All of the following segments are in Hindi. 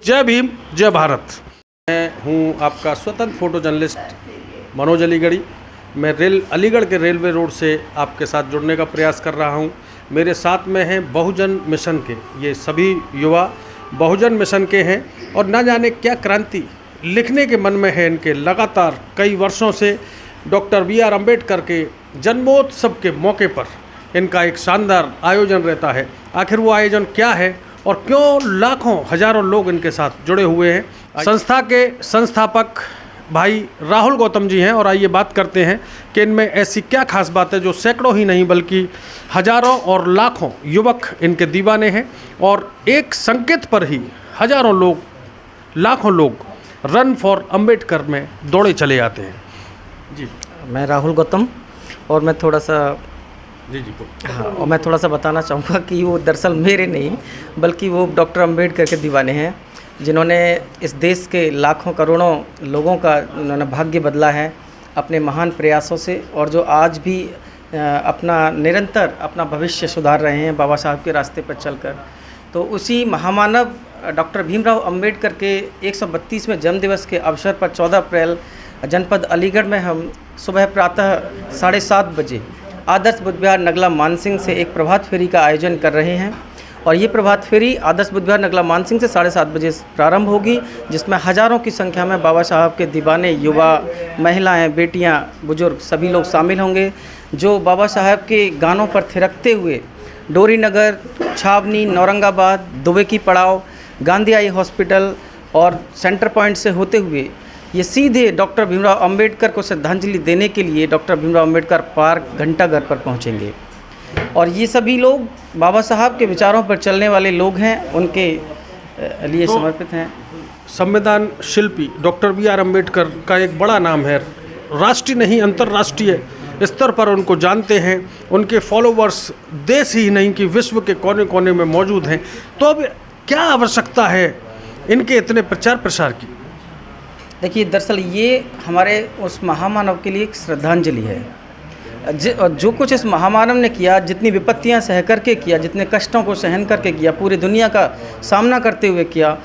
जय भीम, जय भारत। मैं हूं आपका स्वतंत्र फोटो जर्नलिस्ट मनोज अलीगढ़ी। मैं अलीगढ़ के रेलवे रोड से आपके साथ जुड़ने का प्रयास कर रहा हूं। मेरे साथ में हैं बहुजन मिशन के, ये सभी युवा बहुजन मिशन के हैं और न जाने क्या क्रांति लिखने के मन में है इनके। लगातार कई वर्षों से डॉक्टर B.R. अम्बेडकर के जन्मोत्सव के मौके पर इनका एक शानदार आयोजन रहता है। आखिर वो आयोजन क्या है और क्यों लाखों हजारों लोग इनके साथ जुड़े हुए हैं। संस्था के संस्थापक भाई राहुल गौतम जी हैं और आइए बात करते हैं कि इनमें ऐसी क्या खास बात है जो सैकड़ों ही नहीं बल्कि हजारों और लाखों युवक इनके दीवाने हैं और एक संकेत पर ही हजारों लोग, लाखों लोग रन फॉर अम्बेडकर में दौड़े चले जाते हैं। जी, मैं राहुल गौतम और मैं थोड़ा सा जी हाँ, और मैं थोड़ा सा बताना चाहूँगा कि वो दरअसल मेरे नहीं बल्कि वो डॉक्टर अम्बेडकर के दीवाने हैं, जिन्होंने इस देश के लाखों करोड़ों लोगों का उन्होंने भाग्य बदला है अपने महान प्रयासों से, और जो आज भी अपना निरंतर अपना भविष्य सुधार रहे हैं बाबा साहब के रास्ते पर चलकर। तो उसी महामानव डॉक्टर भीमराव अम्बेडकर के 132वें जन्मदिवस के अवसर पर 14 अप्रैल जनपद अलीगढ़ में हम सुबह प्रातः 7:30 बजे आदर्श बुद्ध विहार नगला मानसिंह से एक प्रभात फेरी का आयोजन कर रहे हैं। और ये प्रभात फेरी आदर्श बुद्ध विहार नगला मानसिंह से 7:30 बजे प्रारंभ होगी, जिसमें हजारों की संख्या में बाबा साहब के दीवाने युवा, महिलाएं, बेटियां, बुजुर्ग सभी लोग शामिल होंगे, जो बाबा साहब के गानों पर थिरकते हुए डोरी नगर, छावनी, औरंगाबाद, दुबे की पड़ाव, गांधी आई हॉस्पिटल और सेंटर पॉइंट से होते हुए ये सीधे डॉक्टर भीमराव अम्बेडकर को श्रद्धांजलि देने के लिए डॉक्टर भीमराव अम्बेडकर पार्क घंटाघर पर पहुंचेंगे। और ये सभी लोग बाबा साहब के विचारों पर चलने वाले लोग हैं, उनके लिए समर्पित हैं। संविधान शिल्पी डॉक्टर B.R. अम्बेडकर का एक बड़ा नाम है, राष्ट्रीय नहीं अंतर्राष्ट्रीय स्तर पर उनको जानते हैं। उनके फॉलोवर्स देश ही नहीं कि विश्व के कोने कोने में मौजूद हैं। तो अब क्या आवश्यकता है इनके इतने प्रचार प्रसार की? देखिए, दरअसल ये हमारे उस महामानव के लिए एक श्रद्धांजलि है। जो कुछ इस महामानव ने किया, जितनी विपत्तियां सह करके किया, जितने कष्टों को सहन करके किया, पूरी दुनिया का सामना करते हुए किया,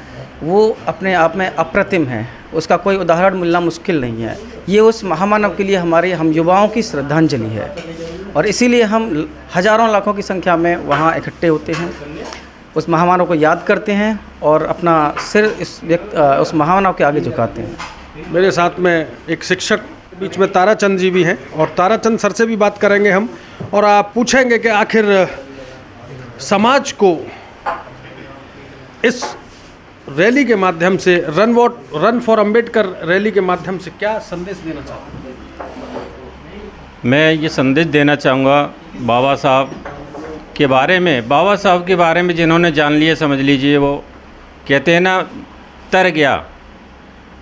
वो अपने आप में अप्रतिम है। उसका कोई उदाहरण मिलना मुश्किल नहीं है। ये उस महामानव के लिए हम युवाओं की श्रद्धांजलि है और इसीलिए हम हजारों लाखों की संख्या में वहाँ इकट्ठे होते हैं, उस महामानव को याद करते हैं और अपना सिर उस महामानव के आगे झुकाते हैं। मेरे साथ में एक शिक्षक बीच में ताराचंद जी भी हैं और ताराचंद सर से भी बात करेंगे हम, और आप पूछेंगे कि आखिर समाज को इस रैली के माध्यम से रन फॉर अम्बेडकर रैली के माध्यम से क्या संदेश देना चाहते हैं? मैं ये संदेश देना चाहूँगा बाबा साहब के बारे में, जिन्होंने जान लिया, समझ लीजिए, वो कहते हैं ना, तर गया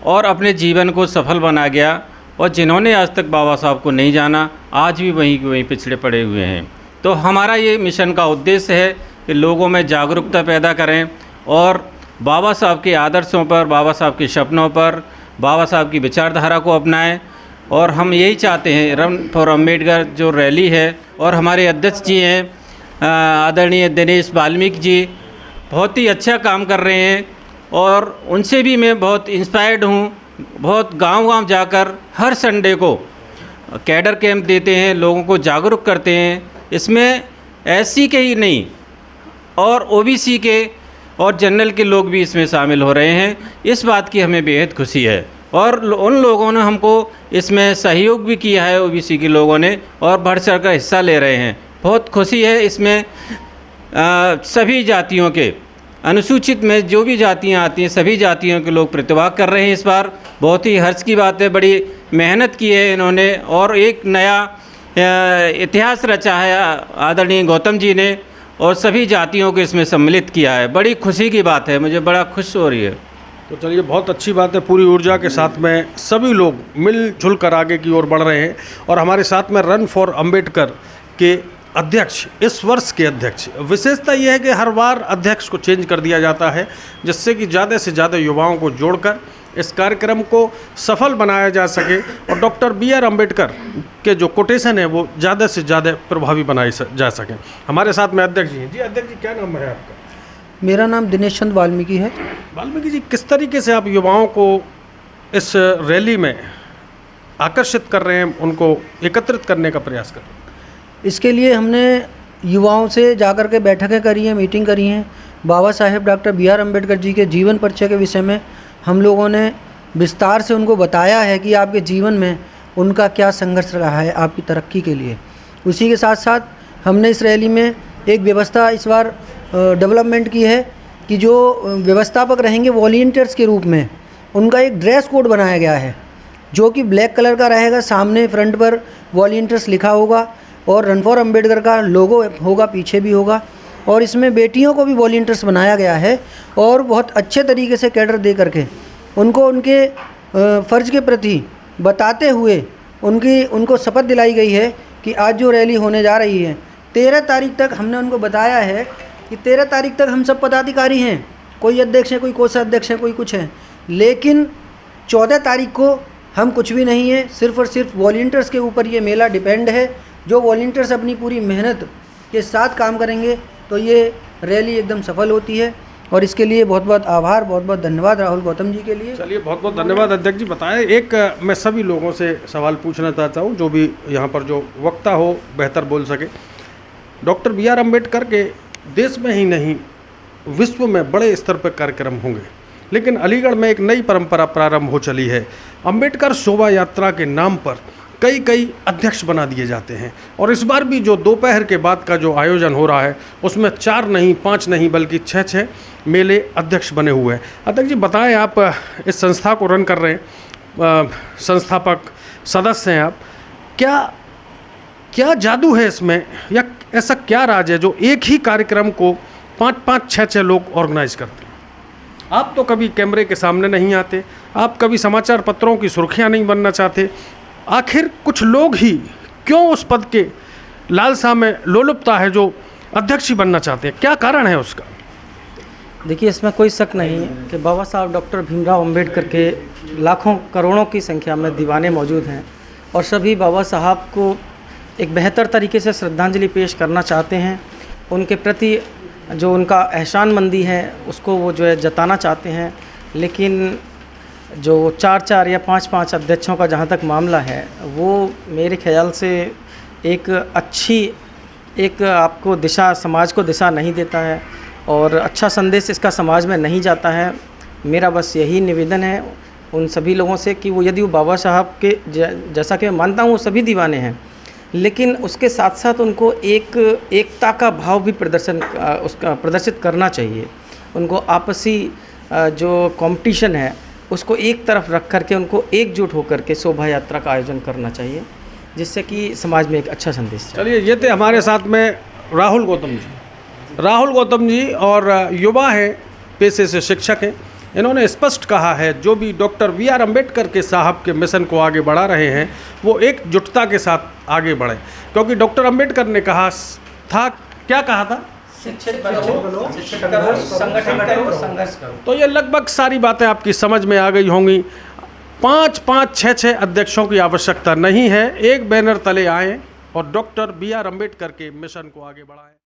और अपने जीवन को सफल बना गया, और जिन्होंने आज तक बाबा साहब को नहीं जाना आज भी वहीं पिछड़े पड़े हुए हैं। तो हमारा ये मिशन का उद्देश्य है कि लोगों में जागरूकता पैदा करें और बाबा साहब के आदर्शों पर, बाबा साहब के सपनों पर, बाबा साहब की विचारधारा को अपनाएं। और हम यही चाहते हैं, रन फॉर अम्बेडकर जो रैली है, और हमारे अध्यक्ष जी हैं आदरणीय दिनेश वाल्मीकि जी, बहुत ही अच्छा काम कर रहे हैं और उनसे भी मैं बहुत इंस्पायर्ड हूँ। बहुत गांव-गांव जाकर हर संडे को कैडर कैंप देते हैं, लोगों को जागरूक करते हैं। इसमें SC के ही नहीं और OBC के और जनरल के लोग भी इसमें शामिल हो रहे हैं। इस बात की हमें बेहद खुशी है और उन लोगों ने हमको इसमें सहयोग भी किया है, OBC के लोगों ने, और बढ़ चढ़ कर हिस्सा ले रहे हैं। बहुत खुशी है इसमें। सभी जातियों के, अनुसूचित में जो भी जातियां आती हैं, सभी जातियों के लोग प्रतिभाग कर रहे हैं इस बार। बहुत ही हर्ष की बात है, बड़ी मेहनत की है इन्होंने और एक नया इतिहास रचा है आदरणीय गौतम जी ने, और सभी जातियों को इसमें सम्मिलित किया है। बड़ी खुशी की बात है, मुझे बड़ा खुश हो रही है। तो चलिए, बहुत अच्छी बात है। पूरी ऊर्जा के साथ में सभी लोग मिलजुल कर आगे की ओर बढ़ रहे हैं और हमारे साथ में रन फॉर अम्बेडकर के अध्यक्ष, इस वर्ष के अध्यक्ष, विशेषता यह है कि हर बार अध्यक्ष को चेंज कर दिया जाता है, जिससे कि ज़्यादा से ज़्यादा युवाओं को जोड़कर इस कार्यक्रम को सफल बनाया जा सके और डॉक्टर B.R. अम्बेडकर के जो कोटेशन है वो ज़्यादा से ज़्यादा प्रभावी बनाए जा सकें। हमारे साथ में अध्यक्ष जी हैं। जी अध्यक्ष जी, क्या नाम है आपका? मेरा नाम दिनेश चंद वाल्मीकि है। वाल्मीकि जी, किस तरीके से आप युवाओं को इस रैली में आकर्षित कर रहे हैं, उनको एकत्रित करने का प्रयास कर रहे हैं? इसके लिए हमने युवाओं से जाकर के बैठकें करी हैं, मीटिंग करी हैं। Baba Saheb doctor B.R. अम्बेडकर जी के जीवन परिचय के विषय में हम लोगों ने विस्तार से उनको बताया है कि आपके जीवन में उनका क्या संघर्ष रहा है आपकी तरक्की के लिए। उसी के साथ साथ हमने इस रैली में एक व्यवस्था इस बार डेवलपमेंट की है कि जो व्यवस्थापक रहेंगे वॉलंटियर्स के रूप में, उनका एक ड्रेस कोड बनाया गया है जो कि ब्लैक कलर का रहेगा। सामने फ्रंट पर वॉलंटियर्स लिखा होगा और रन फॉर अम्बेडकर का लोगो होगा, पीछे भी होगा। और इसमें बेटियों को भी वॉलंटियर्स बनाया गया है और बहुत अच्छे तरीके से कैडर दे करके उनको उनके फ़र्ज़ के प्रति बताते हुए उनको शपथ दिलाई गई है कि आज जो रैली होने जा रही है 13 तारीख तक, हमने उनको बताया है कि 13 तारीख तक हम सब पदाधिकारी हैं, कोई अध्यक्ष हैं, कोई कोषाध्यक्ष हैं, कोई कुछ हैं, लेकिन 14 तारीख को हम कुछ भी नहीं है। सिर्फ़ और सिर्फ वॉलंटियर्स के ऊपर ये मेला डिपेंड है। जो वॉलंटियर्स अपनी पूरी मेहनत के साथ काम करेंगे तो ये रैली एकदम सफल होती है। और इसके लिए बहुत बहुत आभार, बहुत बहुत धन्यवाद राहुल गौतम जी के लिए। चलिए, बहुत बहुत धन्यवाद अध्यक्ष जी। बताएं, एक मैं सभी लोगों से सवाल पूछना चाहता हूँ, जो भी यहाँ पर जो वक्ता हो बेहतर बोल सके। Doctor B.R. अम्बेडकर के देश में ही नहीं विश्व में बड़े स्तर पर कार्यक्रम होंगे, लेकिन अलीगढ़ में एक नई परंपरा प्रारंभ हो चली है। अम्बेडकर शोभा यात्रा के नाम पर कई अध्यक्ष बना दिए जाते हैं और इस बार भी जो दोपहर के बाद का जो आयोजन हो रहा है उसमें 4 नहीं 5 नहीं बल्कि 6 मेले अध्यक्ष बने हुए हैं। अध्यक्ष जी, बताएं, आप इस संस्था को रन कर रहे हैं, संस्थापक सदस्य हैं आप, क्या जादू है इसमें, या ऐसा क्या राज है जो एक ही कार्यक्रम को 5-5 6 लोग ऑर्गेनाइज करते हैं? आप तो कभी कैमरे के सामने नहीं आते, आप कभी समाचार पत्रों की सुर्खियां नहीं बनना चाहते, आखिर कुछ लोग ही क्यों उस पद के लालसा में लोलुपता है जो अध्यक्ष ही बनना चाहते हैं? क्या कारण है उसका? देखिए, इसमें कोई शक नहीं है कि बाबा साहब डॉक्टर भीमराव अंबेडकर के लाखों करोड़ों की संख्या में दीवाने मौजूद हैं और सभी बाबा साहब को एक बेहतर तरीके से श्रद्धांजलि पेश करना चाहते हैं। उनके प्रति जो उनका एहसानमंदी है उसको वो जो है जताना चाहते हैं। लेकिन जो 4-4 या 5-5 अध्यक्षों का जहाँ तक मामला है, वो मेरे ख्याल से एक अच्छी आपको दिशा, समाज को दिशा नहीं देता है और अच्छा संदेश इसका समाज में नहीं जाता है। मेरा बस यही निवेदन है उन सभी लोगों से कि वो यदि वो बाबा साहब के जैसा कि मैं मानता हूँ वो सभी दीवाने हैं, लेकिन उसके साथ साथ उनको एकता का भाव भी प्रदर्शित करना चाहिए। उनको आपसी जो कंपटीशन है उसको एक तरफ रख करके उनको एकजुट होकर के शोभा यात्रा का आयोजन करना चाहिए, जिससे कि समाज में एक अच्छा संदेश। चलिए, ये थे हमारे साथ में राहुल गौतम जी और युवा हैं, पेशे से शिक्षक हैं। इन्होंने स्पष्ट कहा है जो भी डॉक्टर B.R. अम्बेडकर के साहब के मिशन को आगे बढ़ा रहे हैं वो एकजुटता के साथ आगे बढ़े, क्योंकि डॉक्टर अम्बेडकर ने कहा था, क्या कहा था? शिक्षित करो, संगठन करो, संघर्ष करो। तो ये लगभग सारी बातें आपकी समझ में आ गई होंगी। 5-5 6 अध्यक्षों की आवश्यकता नहीं है, एक बैनर तले आएँ और डॉक्टर B.R. अम्बेडकर के मिशन को आगे बढ़ाएं।